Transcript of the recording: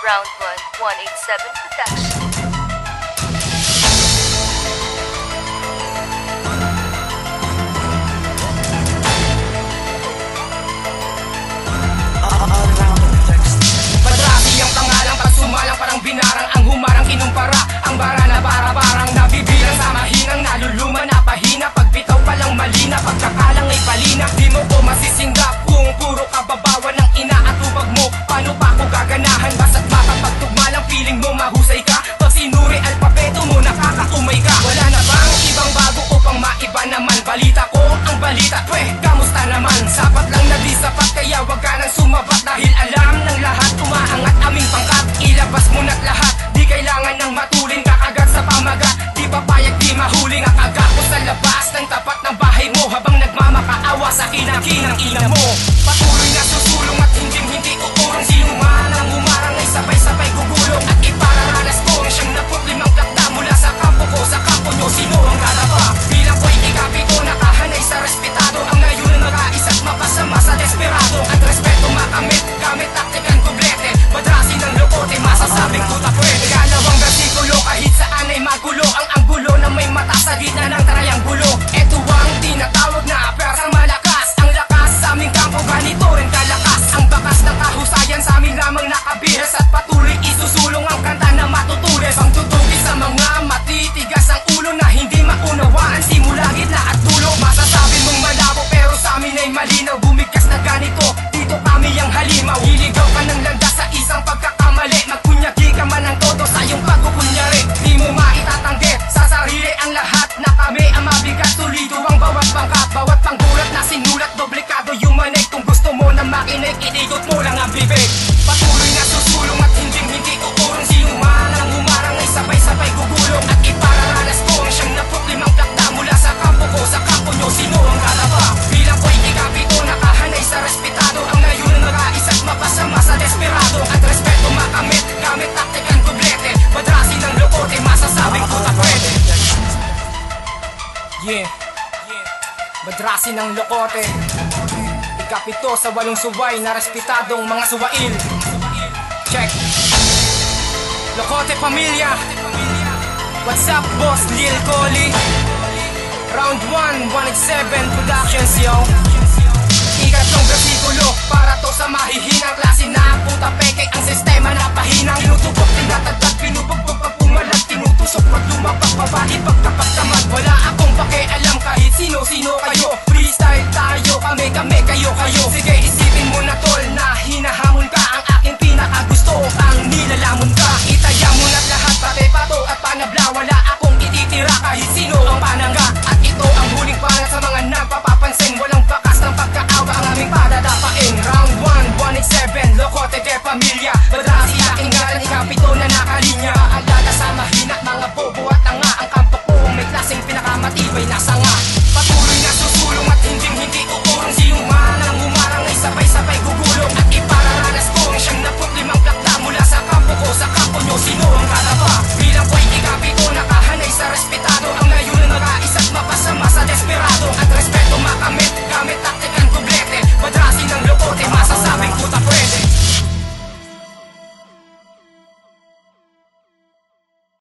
Round 1, 187 Production. Padrasi ang pangalang pag sumalang parang binarang ang humarang kinumpara ang bara na para-parang nabibilang sa mahinang naluluma na pahina pagbitaw palang malina pagkakalang ay palina di mo ko masisinggap kung puro kababawan ng ina at ubag mo paano pa ako gaganahan basta't makapagtugma lang feeling mo mahusay ka pag sinuri alpabeto mo nakakaumay ka wala na bang ibang bago upang maiba naman balita ko ang balita kamusta naman sapat lang na di sapat kaya wag ka nang sumabat dahil alam ng lahat umaangat aming pangkat ilabas mo na't lahat di kailangan ng matulin kakagat sa pamagat di papayag di mahuling akagat ko sa labas ng tapat ng bahay mo habang nagmamakaawa sa kinang-kinang ina mo patuloy na susulong at hindi uurong sino man ang umarang ay sabay-sabay gugulong at ipararanas ko ang siyang 75 plakda mula sa kampo ko sa kampo nyo sino ang dadapa bilang ko'y ikapito nakahanay sa respetado ang layunan mag-aisa't mapasama sa desperado at respeto makamit gamit taktikan kublete madrasin ng lokote masasabing tuta pwede kalawang versikulo kahit saan ay magulo ang anggulo na may mata sa gitna ng trianggulo eto ang tinatawag na persang malakas ang lakas sa aming kampo ganito rin kalakas ang bakas ng kahusayan sa amin lamang nakabihas at patuloy isusulong ang kanta na matutulis ang tutugi sa mga matitigas ang ulo na hindi maunawaan simula gitna at dulo masasabi mong malabo pero sa amin ay malinaw bumigkas na ganito dito kami ang halimaw hiligaw ka ng landas sa isang pagkakamali magkunyagi ka man ng todo sa iyong pagkukunyari di mo maitatanggi sa sarili ang lahat na kami ang mabigat tulido ang bawat bangkat bawat panggulat na sinulat doblikado yung manig kung gusto mo na makinig inigot mo lang ang bibig patuloy na susulong at hindi uurong sino man ang humarang ay sabay-sabay gugulong at ipararanas ko ang siyang 75 plakda mula sa kampo ko sa kampo nyo sino ang dadapa bilang ko'y ikapito nakahanay sa respetado ang layunan mag-aisa't mapasama sa desperado at respeto makamit gamit taktikan kublete madrasin ng lokote masasabing tuta pwede madrasin ng lokote ikapito sa 8 suway na respetadong mga suwail check Lokote Pamilya what's up boss Lil Collie Round 1 187 Productions yo ikatlong versikulo para to sa mahihinang klase na puta peke ang sistema na pahinang tinutubok, tinatagdag, pinubugbog pag pumalag tinutusok, pag lumabak, babalik, pagkapagdamag wala akong pakialam kahit sino-sino kayo